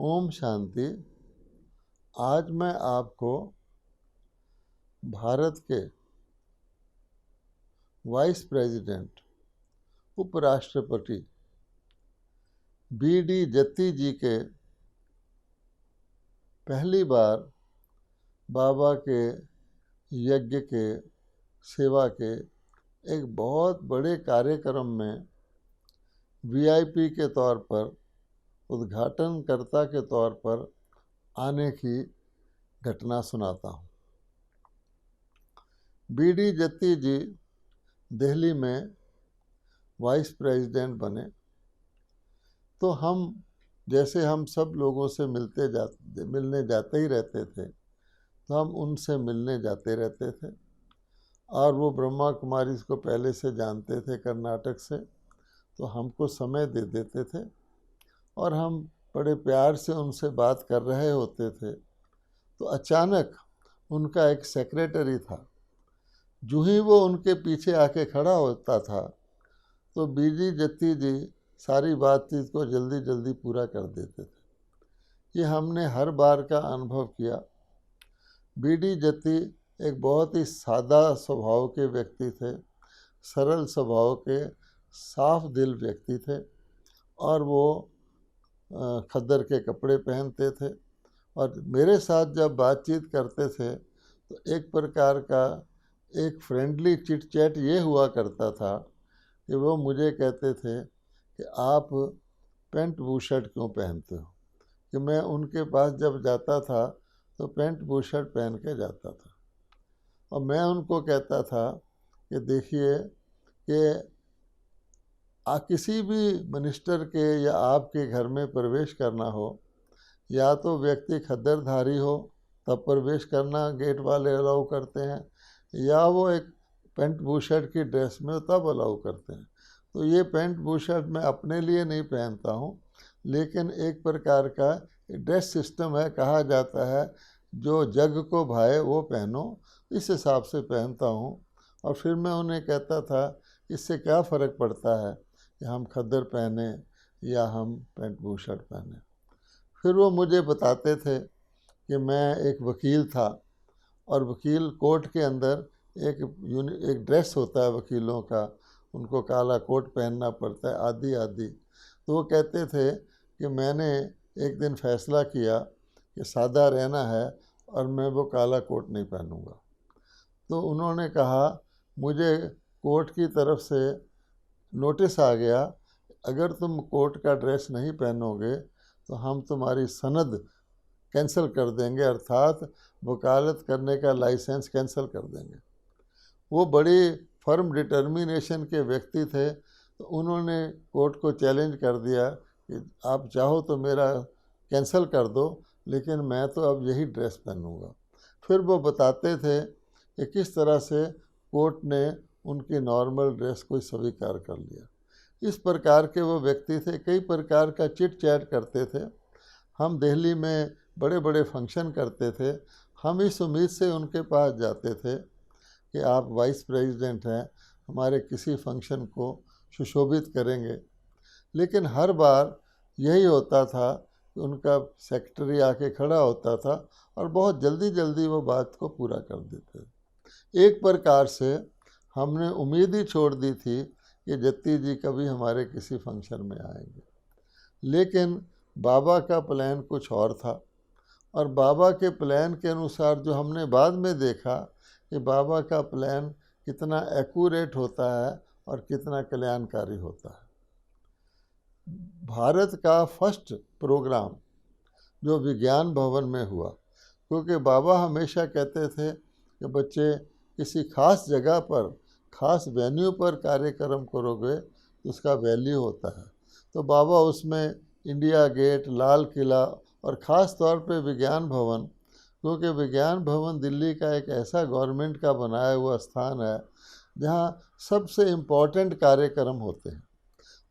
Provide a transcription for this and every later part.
ओम शांति। आज मैं आपको भारत के वाइस प्रेसिडेंट उपराष्ट्रपति बी.डी. जत्ती जी के पहली बार बाबा के यज्ञ के सेवा के एक बहुत बड़े कार्यक्रम में वीआईपी के तौर पर, उद्घाटनकर्ता के तौर पर आने की घटना सुनाता हूँ। बी.डी. जत्ती जी दिल्ली में वाइस प्रेसिडेंट बने तो हम सब लोगों से मिलने जाते ही रहते थे, तो हम उनसे मिलने जाते रहते थे। और वो ब्रह्मा कुमारी को पहले से जानते थे कर्नाटक से, तो हमको समय दे देते थे और हम बड़े प्यार से उनसे बात कर रहे होते थे। तो अचानक उनका एक सेक्रेटरी था, जो ही वो उनके पीछे आके खड़ा होता था तो बी.डी. जत्ती जी सारी बातचीत को जल्दी जल्दी पूरा कर देते थे। ये हमने हर बार का अनुभव किया। बी.डी. जत्ती एक बहुत ही सादा स्वभाव के व्यक्ति थे, सरल स्वभाव के, साफ दिल व्यक्ति थे और वो खद्दर के कपड़े पहनते थे। और मेरे साथ जब बातचीत करते थे तो एक प्रकार का एक फ्रेंडली चिट चैट ये हुआ करता था कि वो मुझे कहते थे कि आप पैंट बूशर्ट क्यों पहनते हो, कि मैं उनके पास जब जाता था तो पैंट बूशर्ट पहन के जाता था। और मैं उनको कहता था कि देखिए कि किसी भी मिनिस्टर के या आपके घर में प्रवेश करना हो, या तो व्यक्ति खद्दरधारी हो तब प्रवेश करना गेट वाले अलाउ करते हैं, या वो एक पैंट बूशर्ट की ड्रेस में तब अलाउ करते हैं। तो ये पैंट बूशर्ट मैं अपने लिए नहीं पहनता हूँ, लेकिन एक प्रकार का ड्रेस सिस्टम है, कहा जाता है जो जग को भाए वो पहनो, इस हिसाब से पहनता हूँ। और फिर मैं उन्हें कहता था इससे क्या फ़र्क पड़ता है कि हम खद्दर पहने या हम पैंट बूशर्ट पहने। फिर वो मुझे बताते थे कि मैं एक वकील था और वकील कोर्ट के अंदर एक ड्रेस होता है वकीलों का, उनको काला कोट पहनना पड़ता है, आदि आदि। तो वो कहते थे कि मैंने एक दिन फैसला किया कि सादा रहना है और मैं वो काला कोट नहीं पहनूंगा। तो उन्होंने कहा मुझे कोर्ट की तरफ से नोटिस आ गया, अगर तुम कोर्ट का ड्रेस नहीं पहनोगे तो हम तुम्हारी सनद कैंसिल कर देंगे, अर्थात वकालत करने का लाइसेंस कैंसिल कर देंगे। वो बड़ी फर्म डिटर्मिनेशन के व्यक्ति थे, तो उन्होंने कोर्ट को चैलेंज कर दिया कि आप चाहो तो मेरा कैंसिल कर दो, लेकिन मैं तो अब यही ड्रेस पहनूंगा। फिर वो बताते थे कि किस तरह से कोर्ट ने उनकी नॉर्मल ड्रेस को स्वीकार कर लिया। इस प्रकार के वो व्यक्ति थे, कई प्रकार का चिट चैट करते थे। हम दिल्ली में बड़े बड़े फंक्शन करते थे, हम इस उम्मीद से उनके पास जाते थे कि आप वाइस प्रेसिडेंट हैं, हमारे किसी फंक्शन को सुशोभित करेंगे। लेकिन हर बार यही होता था कि उनका सेक्रेटरी आके खड़ा होता था और बहुत जल्दी जल्दी वो बात को पूरा कर देते। एक प्रकार से हमने उम्मीद ही छोड़ दी थी कि जत्ती जी कभी हमारे किसी फंक्शन में आएंगे। लेकिन बाबा का प्लान कुछ और था, और बाबा के प्लान के अनुसार जो हमने बाद में देखा कि बाबा का प्लान कितना एक्यूरेट होता है और कितना कल्याणकारी होता है। भारत का फर्स्ट प्रोग्राम जो विज्ञान भवन में हुआ, क्योंकि बाबा हमेशा कहते थे कि बच्चे किसी खास जगह पर, खास वेन्यू पर कार्यक्रम करोगे तो उसका वैल्यू होता है। तो बाबा उसमें इंडिया गेट, लाल किला और ख़ास तौर पे विज्ञान भवन, क्योंकि विज्ञान भवन दिल्ली का एक ऐसा गवर्नमेंट का बनाया हुआ स्थान है जहाँ सबसे इम्पोर्टेंट कार्यक्रम होते हैं।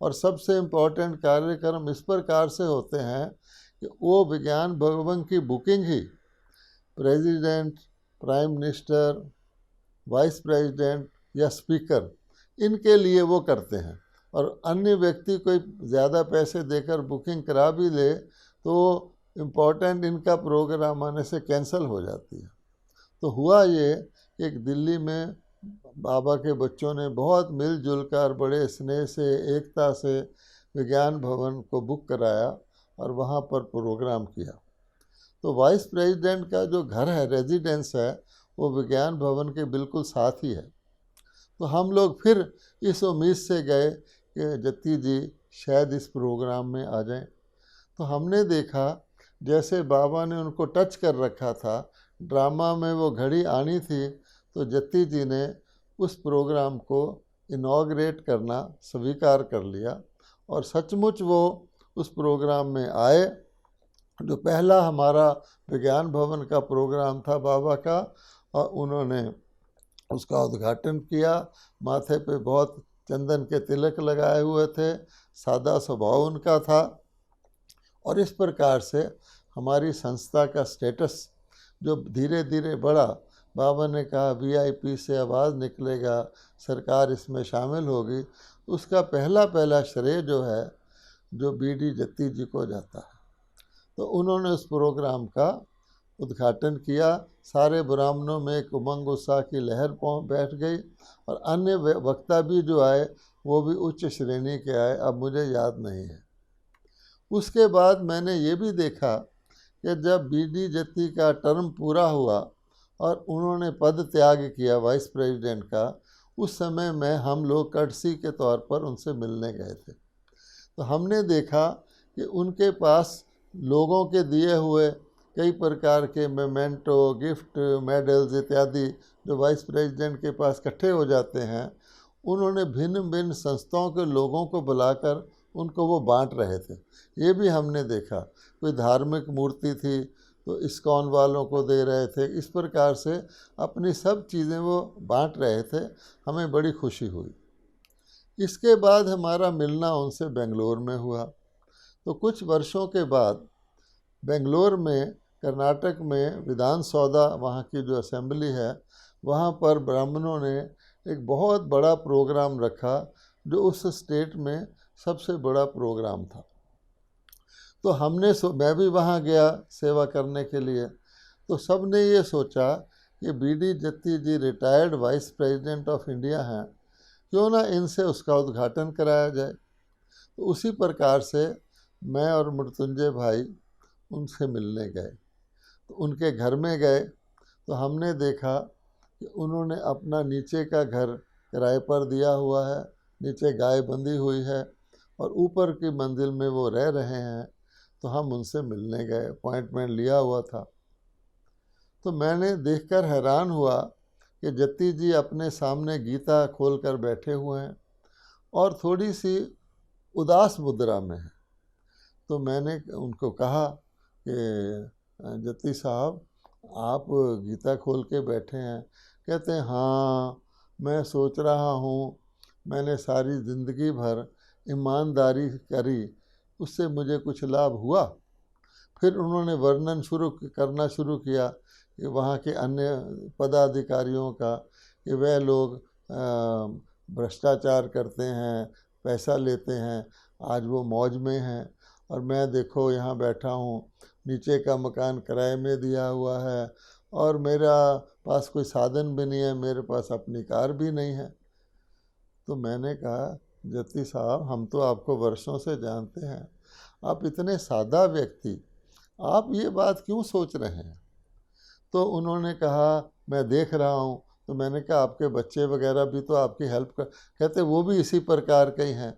और सबसे इम्पोर्टेंट कार्यक्रम इस प्रकार से होते हैं कि वो विज्ञान भवन की बुकिंग ही president, prime minister, vice president या स्पीकर, इनके लिए वो करते हैं। और अन्य व्यक्ति कोई ज़्यादा पैसे देकर बुकिंग करा भी ले तो इम्पोर्टेंट इनका प्रोग्राम आने से कैंसिल हो जाती है। तो हुआ ये, एक दिल्ली में बाबा के बच्चों ने बहुत मिलजुल कर बड़े स्नेह से, एकता से विज्ञान भवन को बुक कराया और वहाँ पर प्रोग्राम किया। तो वाइस प्रेसिडेंट का जो घर है, रेजिडेंस है, वो विज्ञान भवन के बिल्कुल साथ ही है। तो हम लोग फिर इस उम्मीद से गए कि जत्ती जी शायद इस प्रोग्राम में आ जाएं। तो हमने देखा जैसे बाबा ने उनको टच कर रखा था, ड्रामा में वो घड़ी आनी थी, तो जत्ती जी ने उस प्रोग्राम को इनॉग्रेट करना स्वीकार कर लिया और सचमुच वो उस प्रोग्राम में आए। जो पहला हमारा विज्ञान भवन का प्रोग्राम था बाबा का, और उन्होंने उसका उद्घाटन किया। माथे पे बहुत चंदन के तिलक लगाए हुए थे, सादा स्वभाव उनका था। और इस प्रकार से हमारी संस्था का स्टेटस जो धीरे धीरे बढ़ा, बाबा ने कहा वीआईपी से आवाज़ निकलेगा, सरकार इसमें शामिल होगी, उसका पहला श्रेय जो है जो बीडी जत्ती जी को जाता है। तो उन्होंने उस प्रोग्राम का उद्घाटन किया। सारे ब्राह्मणों में एक उमंग उत्साह की लहर बैठ गई और अन्य वक्ता भी जो आए वो भी उच्च श्रेणी के आए, अब मुझे याद नहीं है। उसके बाद मैंने ये भी देखा कि जब बीडी जत्ती का टर्म पूरा हुआ और उन्होंने पद त्याग किया वाइस प्रेसिडेंट का, उस समय में हम लोग कर्टसी के तौर पर उनसे मिलने गए थे। तो हमने देखा कि उनके पास लोगों के दिए हुए कई प्रकार के मेमेंटो, गिफ्ट, मेडल्स इत्यादि जो वाइस प्रेसिडेंट के पास इकट्ठे हो जाते हैं, उन्होंने भिन्न भिन्न संस्थाओं के लोगों को बुलाकर उनको वो बांट रहे थे। ये भी हमने देखा। कोई धार्मिक मूर्ति थी तो इस्कॉन वालों को दे रहे थे। इस प्रकार से अपनी सब चीज़ें वो बांट रहे थे। हमें बड़ी खुशी हुई। इसके बाद हमारा मिलना उनसे बेंगलोर में हुआ। तो कुछ वर्षों के बाद बेंगलोर में, कर्नाटक में विधान सौदा, वहाँ की जो असेंबली है, वहाँ पर ब्राह्मणों ने एक बहुत बड़ा प्रोग्राम रखा जो उस स्टेट में सबसे बड़ा प्रोग्राम था। तो मैं भी वहाँ गया सेवा करने के लिए। तो सब ने ये सोचा कि BD Jatti ji retired vice president of India हैं, क्यों ना इनसे उसका उद्घाटन कराया जाए। तो उसी प्रकार से मैं और मृत्युंजय भाई उनसे मिलने गए। तो उनके घर में गए तो हमने देखा कि उन्होंने अपना नीचे का घर किराए पर दिया हुआ है, नीचे गाय बंधी हुई है और ऊपर की मंजिल में वो रह रहे हैं। तो हम उनसे मिलने गए, अपॉइंटमेंट लिया हुआ था। तो मैंने देखकर हैरान हुआ कि जत्ती जी अपने सामने गीता खोलकर बैठे हुए हैं और थोड़ी सी उदास मुद्रा में है। तो मैंने उनको कहा कि जत्ती साहब, आप गीता खोल के बैठे हैं। कहते हैं हाँ, मैं सोच रहा हूँ, मैंने सारी ज़िंदगी भर ईमानदारी करी, उससे मुझे कुछ लाभ हुआ। फिर उन्होंने वर्णन करना शुरू किया कि वहाँ के अन्य पदाधिकारियों का, कि वह लोग भ्रष्टाचार करते हैं, पैसा लेते हैं, आज वो मौज में हैं और मैं देखो यहाँ बैठा हूँ, नीचे का मकान किराए में दिया हुआ है और मेरा पास कोई साधन भी नहीं है, मेरे पास अपनी कार भी नहीं है। तो मैंने कहा जत्ती साहब, हम तो आपको वर्षों से जानते हैं, आप इतने सादा व्यक्ति, आप ये बात क्यों सोच रहे हैं? तो उन्होंने कहा मैं देख रहा हूँ। तो मैंने कहा आपके बच्चे वगैरह भी तो आपकी हेल्प कर, कहते वो भी इसी प्रकार के ही हैं।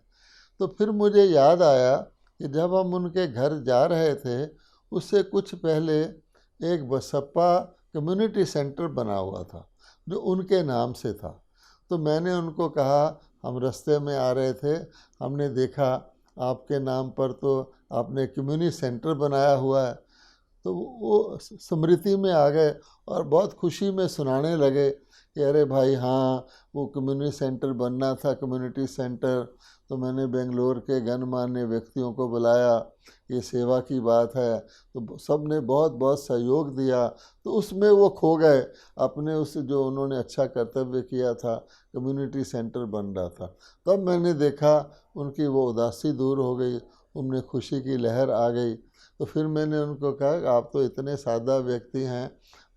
तो फिर मुझे याद आया कि जब हम उनके घर जा रहे थे, उससे कुछ पहले एक बसप्पा कम्युनिटी सेंटर बना हुआ था जो उनके नाम से था। तो मैंने उनको कहा, हम रास्ते में आ रहे थे, हमने देखा आपके नाम पर तो आपने कम्युनिटी सेंटर बनाया हुआ है। तो वो स्मृति में आ गए और बहुत खुशी में सुनाने लगे कि अरे भाई हाँ, वो कम्युनिटी सेंटर बनना था, कम्युनिटी सेंटर। तो मैंने बेंगलोर के गणमान्य व्यक्तियों को बुलाया, ये सेवा की बात है। तो सब ने बहुत बहुत सहयोग दिया। तो उसमें वो खो गए अपने, उस जो उन्होंने अच्छा कर्तव्य किया था, कम्युनिटी सेंटर बन रहा था। तब मैंने देखा उनकी वो उदासी दूर हो गई, उनमें खुशी की लहर आ गई। तो फिर मैंने उनको कहा, आप तो इतने सादा व्यक्ति हैं,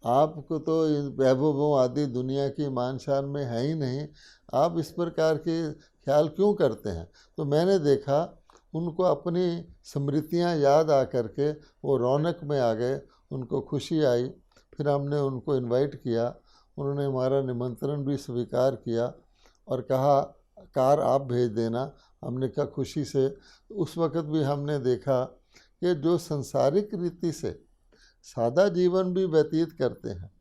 आपको तो वैभवों आदि दुनिया की मान शान में है ही नहीं, आप इस प्रकार के ख्याल क्यों करते हैं? तो मैंने देखा उनको अपनी स्मृतियां याद आ करके वो रौनक में आ गए, उनको खुशी आई। फिर हमने उनको इनवाइट किया, उन्होंने हमारा निमंत्रण भी स्वीकार किया और कहा कार आप भेज देना। हमने कहा खुशी से। उस वक़्त भी हमने देखा कि जो संसारिक रीति से सादा जीवन भी व्यतीत करते हैं,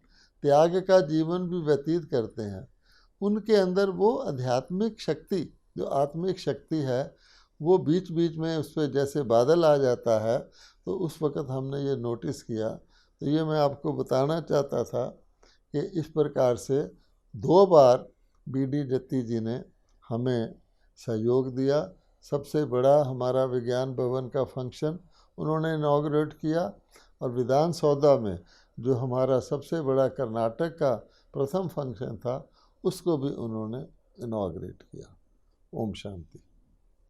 त्याग का जीवन भी व्यतीत करते हैं, उनके अंदर वो आध्यात्मिक शक्ति, जो आत्मिक शक्ति है, वो बीच बीच में उस पर जैसे बादल आ जाता है। तो उस वक़्त हमने ये नोटिस किया। तो ये मैं आपको बताना चाहता था कि इस प्रकार से 2 बार बी.डी. जत्ती जी ने हमें सहयोग दिया। सबसे बड़ा हमारा विज्ञान भवन का फंक्शन उन्होंने इनॉग्रेट किया और विधान सौदा में जो हमारा सबसे बड़ा कर्नाटक का प्रथम फंक्शन था, उसको भी उन्होंने इनॉग्रेट किया। ओम शांति।